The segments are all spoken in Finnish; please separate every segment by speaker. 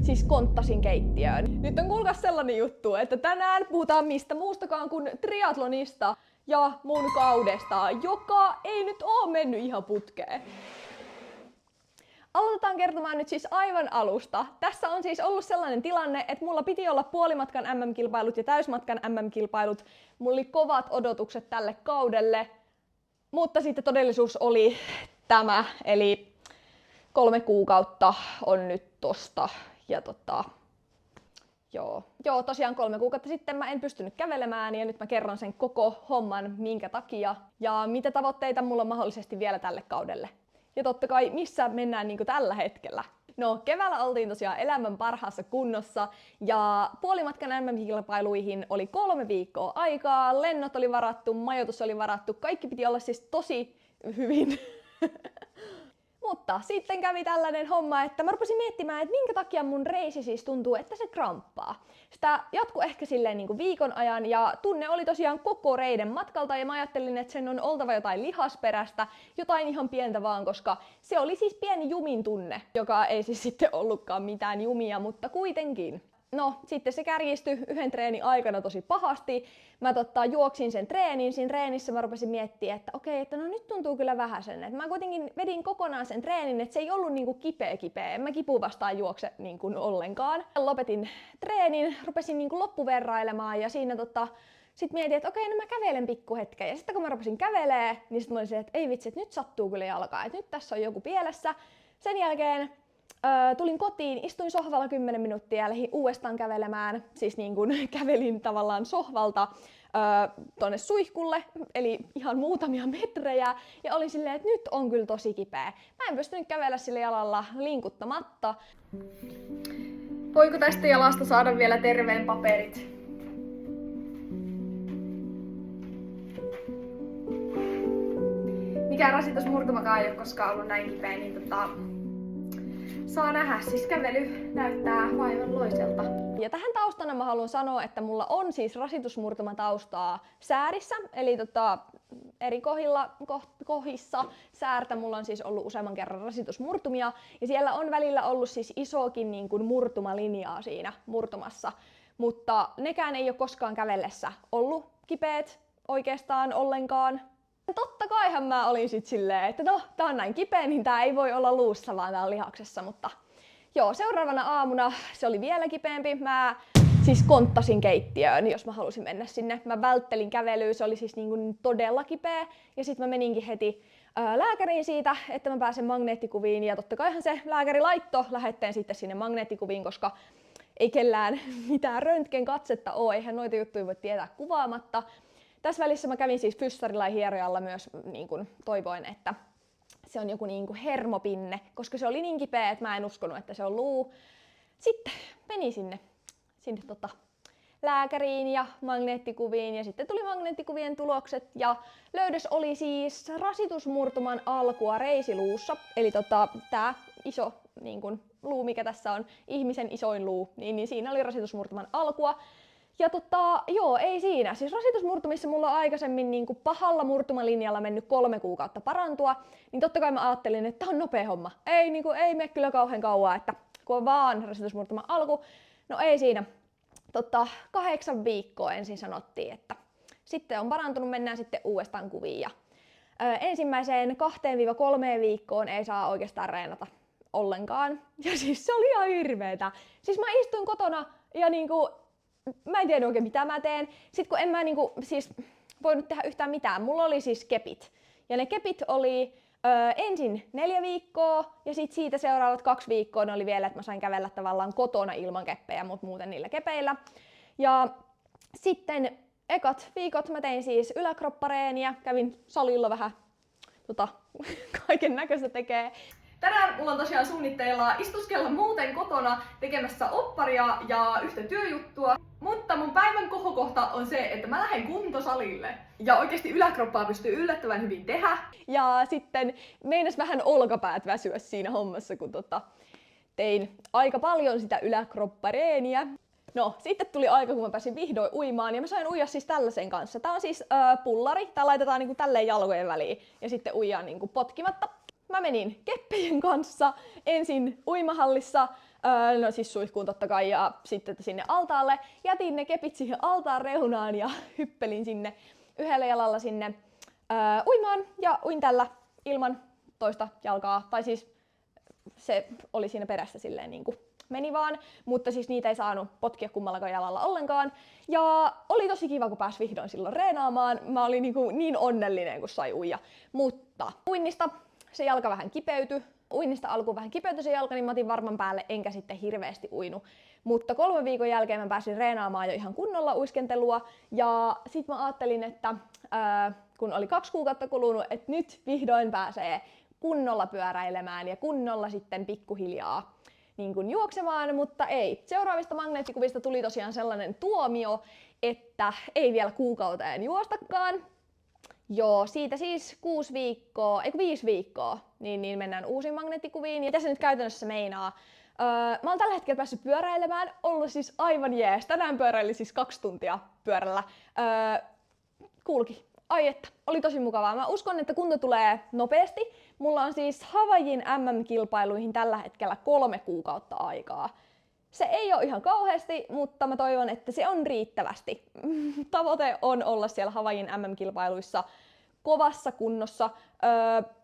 Speaker 1: siis konttasin keittiöön. Nyt on kuulkaas sellainen juttu, että tänään puhutaan mistä muustakaan kuin triathlonista ja mun kaudesta, joka ei nyt oo mennyt ihan putkeen. Aloitetaan kertomaan nyt siis aivan alusta. Tässä on siis ollut sellainen tilanne, että mulla piti olla puolimatkan MM-kilpailut ja täysmatkan MM-kilpailut. Mulla oli kovat odotukset tälle kaudelle, mutta sitten todellisuus oli tämä, eli 3 kuukautta on nyt tosta. Ja tosiaan 3 kuukautta sitten mä en pystynyt kävelemään ja nyt mä kerron sen koko homman, minkä takia ja mitä tavoitteita mulla on mahdollisesti vielä tälle kaudelle. Ja totta kai, missä mennään niin kuin tällä hetkellä. No, keväällä oltiin tosiaan elämän parhaassa kunnossa ja puolimatkan MM-kilpailuihin oli 3 viikkoa aikaa, lennot oli varattu, majoitus oli varattu, kaikki piti olla siis tosi hyvin. Mutta sitten kävi tällainen homma, että mä rupesin miettimään, että minkä takia mun reisi siis tuntuu, että se kramppaa. Sitä jatkui ehkä silleen niin kuin viikon ajan ja tunne oli tosiaan koko reiden matkalta ja mä ajattelin, että sen on oltava jotain lihasperäistä, jotain ihan pientä vaan, koska se oli siis pieni jumin tunne, joka ei siis sitten ollutkaan mitään jumia, mutta kuitenkin. No, sitten se kärjistyi yhden treenin aikana tosi pahasti. Mä juoksin sen treenin. Siinä treenissä mä rupesin miettimään, että okei, että no nyt tuntuu kyllä vähäsen. Et mä kuitenkin vedin kokonaan sen treenin, että se ei ollut niinku kipeä. En mä kipu vastaan juokse niinku ollenkaan. Lopetin treenin, rupesin niinku loppuverrailemaan ja siinä sit mietin, että okei, no mä kävelen pikkuhetken. Ja sitten kun mä rupesin kävelee, niin sit mä olin se, että ei vitsi, että nyt sattuu kyllä jalkaan, että nyt tässä on joku pielessä. Sen jälkeen tulin kotiin, istuin sohvalla 10 minuuttia ja lähdin uudestaan kävelemään. Siis niin kuin kävelin tavallaan sohvalta tonne suihkulle, eli ihan muutamia metrejä. Ja olin silleen, että nyt on kyllä tosi kipeä. Mä en pystynyt kävellä sillä jalalla linkuttamatta. Voiko tästä jalasta saada vielä terveen paperit? Mikään rasitusmurtumakaan ei ole koskaan ollut näin kipeä, niin saa nähdä, siis kävely näyttää vaivalloiselta. Ja tähän taustana mä haluan sanoa, että mulla on siis rasitusmurtumataustaa säärissä, eli eri kohdissa säärtä mulla on siis ollut useamman kerran rasitusmurtumia, ja siellä on välillä ollut siis isokin niin kuin murtumalinjaa siinä murtumassa, mutta nekään ei ole koskaan kävellessä ollut kipeät oikeastaan ollenkaan. Totta kaihan mä olin sit silleen, että no, tää on näin kipeä, niin tää ei voi olla luussa, vaan tää on lihaksessa, mutta joo, seuraavana aamuna se oli vielä kipeämpi. Mä siis konttasin keittiöön, jos mä halusin mennä sinne. Mä välttelin kävelyä, se oli siis niin todella kipeä, ja sit mä meninkin heti lääkäriin siitä, että mä pääsen magneettikuviin, ja totta kaihan se lääkäri laittoi lähetteen sitten sinne magneettikuviin, koska ei kellään mitään röntgenkatsetta oo, eihän noita juttuja voi tietää kuvaamatta. Tässä välissä mä kävin siis fyssarilla ja hierojalla myös niin kuin toivoin, että se on joku niin kuin hermopinne, koska se oli niin kipeä, että mä en uskonut, että se on luu. Sitten menin sinne lääkäriin ja magneettikuviin ja sitten tuli magneettikuvien tulokset ja löydös oli siis rasitusmurtuman alkua reisiluussa, eli tää iso niin kuin luu, mikä tässä on ihmisen isoin luu, niin siinä oli rasitusmurtuman alkua. Ja joo, ei siinä. Siis rasitusmurtumissa mulla on aikaisemmin niin kuin pahalla murtumalinjalla mennyt 3 kuukautta parantua, niin totta kai mä ajattelin, että tää on nopea homma. Ei mene kyllä kauhean kauan, että kun on vaan rasitusmurtuman alku. No ei siinä. 8 viikkoa ensin sanottiin, että sitten on parantunut, mennään sitten uudestaan kuviin. Ja ensimmäiseen 2-3 viikkoon ei saa oikeastaan reenata ollenkaan. Ja siis se oli ihan hirveetä. Siis mä istuin kotona ja niinku mä en tiedä oikein mitä mä teen. Sitten kun en mä siis voinut tehdä yhtään mitään, mulla oli siis kepit. Ja ne kepit oli ensin 4 viikkoa ja sitten siitä seuraavat 2 viikkoa ne oli vielä, että mä sain kävellä tavallaan kotona ilman keppejä, mutta muuten niillä kepeillä. Ja sitten ekat viikot mä tein siis yläkroppareeniä, kävin salilla vähän kaiken näköistä tekee. Tänään mulla on tosiaan suunnitteilla istuskella muuten kotona tekemässä opparia ja yhtä työjuttua. Mutta mun päivän kohokohta on se, että mä lähden kuntosalille. Ja oikeesti yläkroppaa pystyy yllättävän hyvin tehdä. Ja sitten meinas vähän olkapäät väsyä siinä hommassa, kun tein aika paljon sitä yläkroppareeniä. No, sitten tuli aika, kun mä pääsin vihdoin uimaan ja mä sain uida siis tällaisen kanssa. Tää on siis pullari, tää laitetaan niinku tälleen jalkojen väliin ja sitten uijaa niinku potkimatta. Mä menin keppien kanssa ensin uimahallissa No siis suihkuun totta kai ja sitten sinne altaalle. Jätin ne kepit siihen altaan reunaan ja hyppelin sinne yhdellä jalalla sinne uimaan ja uin tällä ilman toista jalkaa. Tai siis se oli siinä perässä silleen niin kuin meni vaan, mutta siis niitä ei saanut potkia kummallakaan jalalla ollenkaan. Ja oli tosi kiva, kun pääsi vihdoin silloin reenaamaan. Mä olin niin onnellinen, kun sai uija. Mutta uinnista se jalka vähän kipeytyi. Uinnista alkuun vähän kipeytyi se jalka, niin mä otin varman päälle, enkä sitten hirveästi uinu. Mutta 3 viikon jälkeen mä pääsin reenaamaan jo ihan kunnolla uiskentelua. Ja sit mä ajattelin, että kun oli 2 kuukautta kulunut, että nyt vihdoin pääsee kunnolla pyöräilemään ja kunnolla sitten pikkuhiljaa niin kuin juoksemaan, mutta ei. Seuraavista magneettikuvista tuli tosiaan sellainen tuomio, että ei vielä kuukauteen juostakaan. Joo, siitä siis 5 viikkoa, niin mennään uusiin magneettikuviin. Ja tässä nyt käytännössä meinaa. Mä oon tällä hetkellä päässyt pyöräilemään, ollut siis aivan jees. Tänään pyöräilin siis 2 tuntia pyörällä. Kulki. Ai että, oli tosi mukavaa. Mä uskon, että kunto tulee nopeasti. Mulla on siis Hawaiin MM-kilpailuihin tällä hetkellä 3 kuukautta aikaa. Se ei ole ihan kauheasti, mutta mä toivon, että se on riittävästi. Tavoite on olla siellä Hawaiin MM-kilpailuissa kovassa kunnossa.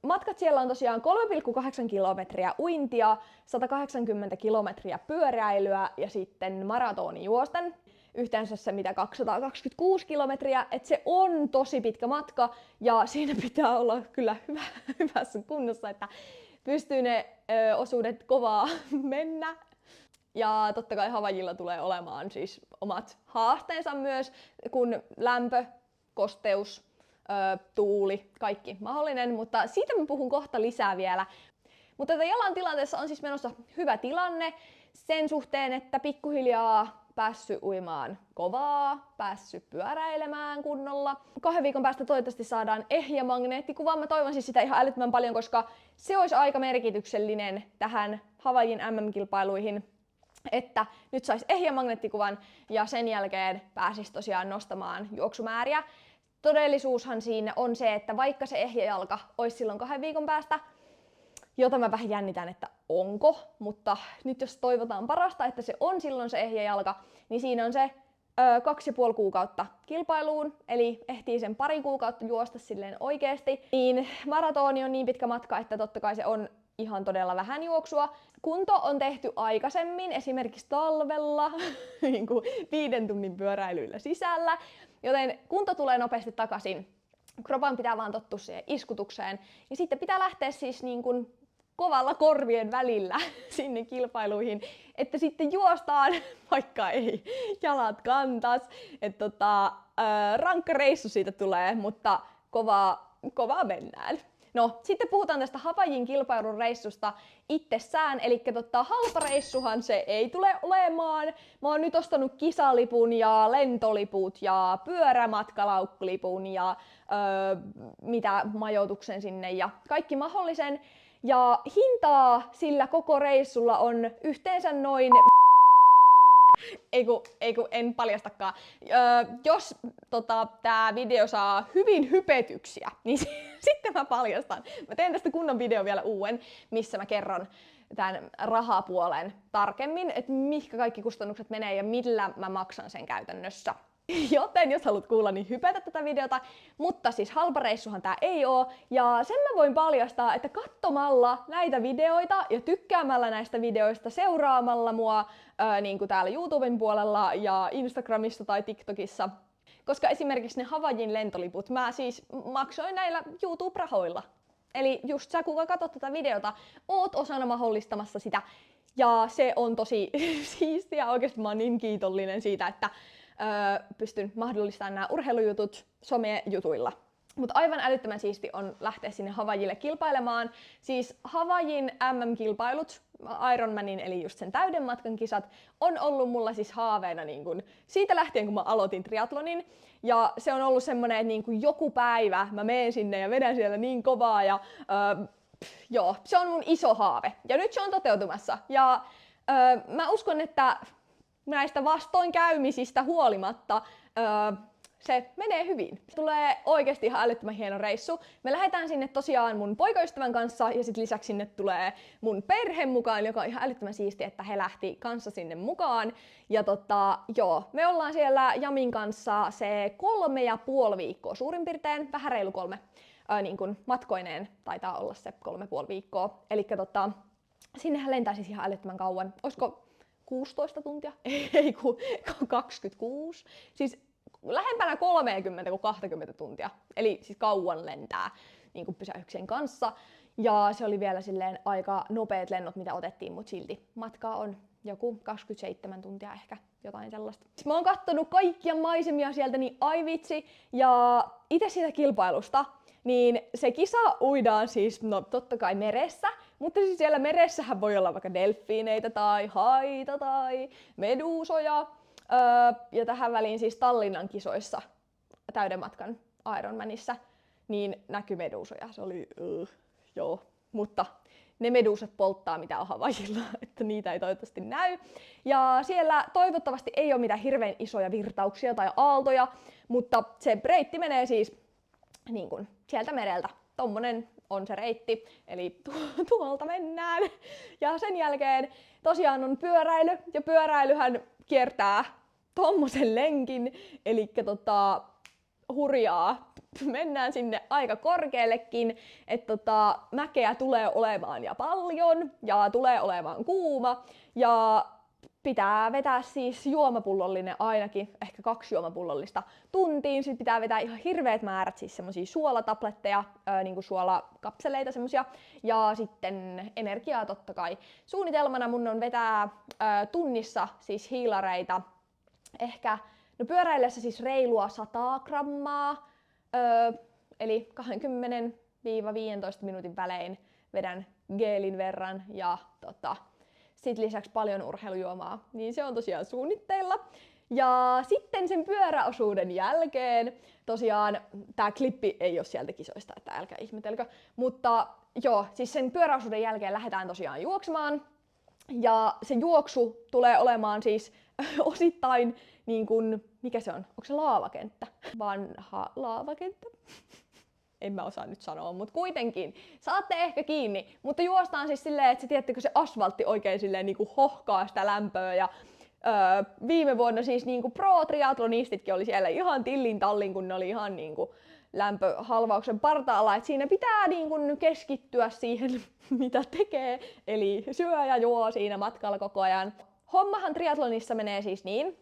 Speaker 1: Matkat siellä on tosiaan 3,8 kilometriä uintia, 180 kilometriä pyöräilyä ja sitten maratonijuosten. Yhteensä se mitä 226 kilometriä, että se on tosi pitkä matka ja siinä pitää olla kyllä hyvässä kunnossa, että pystyy ne osuudet kovaa mennä. Ja totta kai Hawaiilla tulee olemaan siis omat haasteensa myös, kun lämpö, kosteus, tuuli, kaikki mahdollinen, mutta siitä mä puhun kohta lisää vielä. Mutta jalan tilanteessa on siis menossa hyvä tilanne sen suhteen, että pikkuhiljaa päässyt uimaan kovaa, päässyt pyöräilemään kunnolla. 2 viikon päästä toivottavasti saadaan ehjä magneettikuva. Mä toivon siis sitä ihan älyttömän paljon, koska se olisi aika merkityksellinen tähän Hawaiin MM-kilpailuihin, että nyt sais ehjä magneettikuvan ja sen jälkeen pääsis tosiaan nostamaan juoksumääriä. Todellisuushan siinä on se, että vaikka se ehjä jalka olisi silloin 2 viikon päästä, jota mä vähän jännitän, että onko, mutta nyt jos toivotaan parasta, että se on silloin se ehjä jalka, niin siinä on se 2,5 kuukautta kilpailuun, eli ehtii sen 2 kuukautta juosta silleen oikeesti. Niin maratoni on niin pitkä matka, että totta kai se on ihan todella vähän juoksua. Kunto on tehty aikaisemmin, esimerkiksi talvella, niin kuin 5 tunnin pyöräilyillä sisällä, joten kunto tulee nopeasti takaisin. Kropan pitää vaan tottua siihen iskutukseen. Ja sitten pitää lähteä siis niin kuin kovalla korvien välillä sinne kilpailuihin, että sitten juostaan, vaikka ei jalat kantas. Että rankka reissu siitä tulee, mutta kovaa mennään. No, sitten puhutaan tästä Hawaiin kilpailun reissusta itsessään, eli halpareissuhan se ei tule olemaan. Mä oon nyt ostanut kisalipun ja lentoliput ja pyörämatkalaukkulipun ja mitä majoituksen sinne ja kaikki mahdollisen. Ja hintaa sillä koko reissulla on yhteensä noin... Eiku, en paljastakaan. Jos tää video saa hyvin hypetyksiä, niin sitten mä paljastan. Mä teen tästä kunnon video vielä uuden, missä mä kerron tämän rahapuolen tarkemmin, että mihinkä kaikki kustannukset menee ja millä mä maksan sen käytännössä. Joten jos haluat kuulla, niin hypätä tätä videota, mutta siis halpareissuhan tää ei oo. Ja sen mä voin paljastaa, että katsomalla näitä videoita ja tykkäämällä näistä videoista, seuraamalla mua niin kuin täällä YouTuben puolella ja Instagramissa tai TikTokissa, koska esimerkiksi ne Hawaiin lentoliput mä siis maksoin näillä YouTube-rahoilla. Eli just sä, kuka katsot tätä videota, oot osana mahdollistamassa sitä. Ja se on tosi siistiä, oikeesti mä oon niin kiitollinen siitä, että pystyn mahdollistamaan nämä urheilujutut somejutuilla. Mutta aivan älyttömän siisti on lähteä sinne Hawaiille kilpailemaan. Siis Hawaiin MM-kilpailut, Ironmanin eli just sen täyden matkan kisat, on ollut mulla siis haaveena niin kun siitä lähtien, kun mä aloitin triathlonin. Ja se on ollut semmonen, että niin kun joku päivä mä menen sinne ja vedän siellä niin kovaa ja joo, se on mun iso haave. Ja nyt se on toteutumassa. Ja mä uskon, että näistä vastoinkäymisistä huolimatta se menee hyvin. Se tulee oikeasti ihan älyttömän hieno reissu. Me lähdetään sinne tosiaan mun poikaystävän kanssa ja sitten lisäksi sinne tulee mun perhe mukaan, joka on ihan älyttömän siisti, että he lähti kanssa sinne mukaan. Ja me ollaan siellä Jamin kanssa se 3,5 viikkoa suurin piirtein, vähän reilu 3 niin kuin matkoineen taitaa olla se 3,5 viikkoa. Elikkä sinnehän lentää siis ihan älyttömän kauan. Olisiko 16 tuntia? Ei, 26. Siis lähempänä 30 kuin 20 tuntia. Eli siis kauan lentää niin kuin pysähyksien kanssa. Ja se oli vielä silleen aika nopeat lennot, mitä otettiin, mutta silti matkaa on joku 27 tuntia ehkä, jotain sellaista. Mä oon kattonut kaikkia maisemia sieltä, niin ai vitsi. Ja itse siitä kilpailusta, niin se kisa uidaan siis, no totta kai meressä, mutta siis siellä meressähän voi olla vaikka delfiineitä tai haita tai meduusoja. Ja tähän väliin siis Tallinnan kisoissa täyden matkan Ironmanissa, niin näkyi meduusoja. Se oli, joo. Mutta ne meduusat polttaa mitä on Havaijilla, että niitä ei toivottavasti näy. Ja siellä toivottavasti ei ole mitään hirveän isoja virtauksia tai aaltoja, mutta se reitti menee siis niin kuin sieltä mereltä. Tommonen on se reitti, eli tuolta mennään. Ja sen jälkeen tosiaan on pyöräily, ja pyöräilyhän kiertää tommosen lenkin, eli hurjaa. Mennään sinne aika korkeallekin, että mäkeä tulee olemaan ja paljon, ja tulee olemaan kuuma, ja pitää vetää siis juomapullollinen ainakin, ehkä 2 juomapullollista tuntiin. Sitten pitää vetää ihan hirveät määrät, siis semmosia suolatabletteja, niinku suolakapseleita semmosia. Ja sitten energiaa totta kai. Suunnitelmana mun on vetää tunnissa siis hiilareita ehkä, no pyöräillessä siis reilua 100 grammaa. Eli 20-15 minuutin välein vedän geelin verran ja sitten lisäksi paljon urheilujuomaa, niin se on tosiaan suunnitteilla. Ja sitten sen pyöräosuuden jälkeen, tosiaan tää klippi ei ole sieltä kisoista, että älkää ihmetelkö, mutta joo, siis sen pyöräosuuden jälkeen lähdetään tosiaan juoksemaan. Ja se juoksu tulee olemaan siis osittain niin kuin, mikä se on? Onko se laavakenttä? Vanha laavakenttä? En mä osaa nyt sanoa, mutta kuitenkin. Saatte ehkä kiinni, mutta juostaan siis silleen, että tiedättekö se asfaltti oikein silleen niin kuin hohkaa sitä lämpöä. Ja viime vuonna siis niin kuin pro-triathlonistitkin oli siellä ihan tillin tallin, kun ne oli ihan niin kuin lämpöhalvauksen partaalla. Et siinä pitää niin kuin keskittyä siihen, mitä tekee, eli syö ja juo siinä matkalla koko ajan. Hommahan triathlonissa menee siis niin,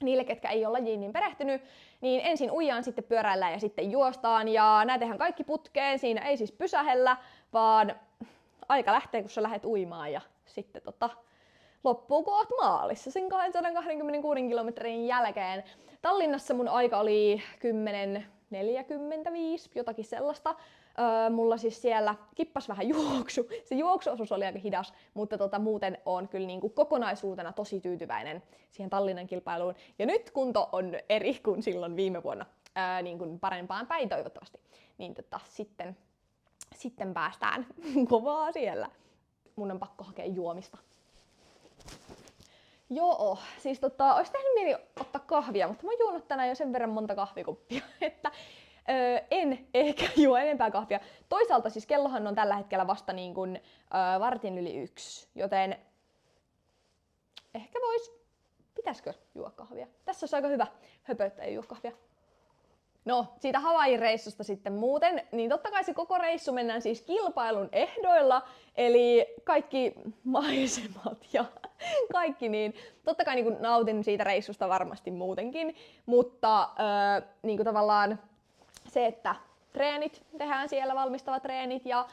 Speaker 1: niille, ketkä ei ole lajiin niin perehtynyt, niin ensin uijaan, sitten pyöräillään ja sitten juostaan. Ja nää tehdään kaikki putkeen, siinä ei siis pysähellä, vaan aika lähtee, kun sä lähdet uimaan ja sitten loppuu, kun oot maalissa sen 226 kilometrin jälkeen. Tallinnassa mun aika oli 10:45, jotakin sellaista. Mulla siis siellä kippas vähän juoksu. Se juoksuosuus oli aika hidas, mutta muuten on kyllä niinku kokonaisuutena tosi tyytyväinen siihen Tallinnan kilpailuun. Ja nyt kunto on eri kuin silloin viime vuonna, niin kuin parempaan päin toivottavasti. Niin sitten päästään kovaa siellä. Mun on pakko hakea juomista. Joo, siis olisi tehnyt mieli ottaa kahvia, mutta mä oon juonut tänään jo sen verran monta kahvikuppia, että en ehkä juo enempää kahvia. Toisaalta siis kellohan on tällä hetkellä vasta niin kuin 1:15, joten ehkä pitäisikö juo kahvia? Tässä olisi aika hyvä höpöttää ja juo kahvia. No, siitä Havaijin reissusta sitten muuten, niin totta kai se koko reissu mennään siis kilpailun ehdoilla, eli kaikki maisemat ja kaikki, niin totta kai niin kuin nautin siitä reissusta varmasti muutenkin, mutta niin kuin tavallaan se, että treenit tehdään siellä, valmistavat treenit ja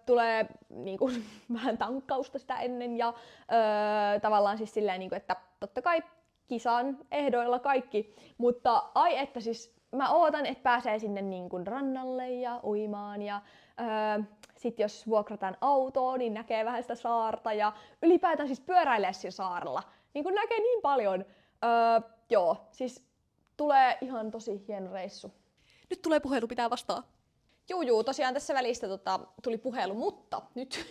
Speaker 1: tulee niin kuin, vähän tankkausta sitä ennen ja tavallaan siis silleen, niin kuin, että totta kai kisan ehdoilla kaikki, mutta ai että siis mä ootan, että pääsee sinne niin kuin rannalle ja uimaan ja sitten jos vuokrataan autoa, niin näkee vähän sitä saarta ja ylipäätään siis pyöräilee siellä saarella. Niin kuin näkee niin paljon. Joo, siis tulee ihan tosi hieno reissu. Nyt tulee puhelu, pitää vastaa. Juu, tosiaan tässä välistä tuli puhelu, mutta nyt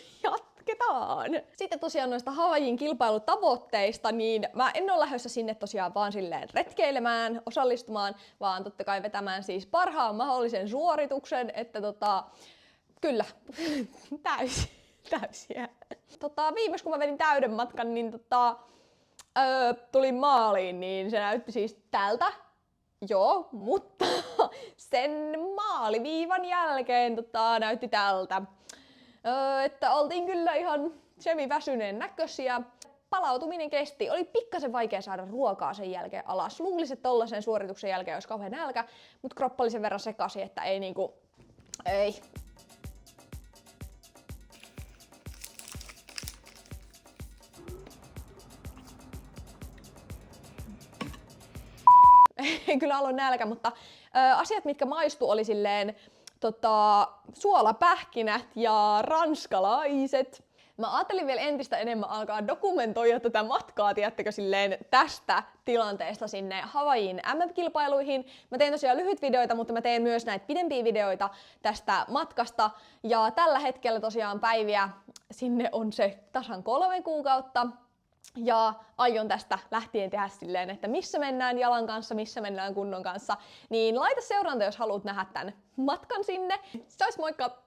Speaker 1: jatketaan! Sitten tosiaan noista Havaijin kilpailutavoitteista, niin mä en ole lähdössä sinne tosiaan vaan silleen retkeilemään, osallistumaan, vaan totta kai vetämään siis parhaan mahdollisen suorituksen, että kyllä, täysiä. Viimeis kun mä vedin täyden matkan, niin tulin maaliin, niin se näytti siis tältä. Joo, mutta sen maaliviivan jälkeen näytti tältä. Että oltiin kyllä ihan semiväsyneen näköisiä. Palautuminen kesti. Oli pikkasen vaikea saada ruokaa sen jälkeen alas. Luulisin, että tollasen suorituksen jälkeen olisi kauhean nälkä, mutta kroppa oli sen verran sekaisin, että ei. Ei kyllä ollut nälkä, mutta asiat, mitkä maistu, oli silleen suolapähkinät ja ranskalaiset. Mä ajattelin vielä entistä enemmän alkaa dokumentoida tätä matkaa, tiedättekö, silleen tästä tilanteesta sinne Havaijin MM-kilpailuihin. Mä teen tosiaan lyhyt videoita, mutta mä teen myös näitä pidempiä videoita tästä matkasta. Ja tällä hetkellä tosiaan päiviä sinne on se tasan 3 kuukautta. Ja aion tästä lähtien tehdä silleen, että missä mennään jalan kanssa, missä mennään kunnon kanssa. Niin laita seuranta, jos haluat nähdä tämän matkan sinne. Se olisi moikka!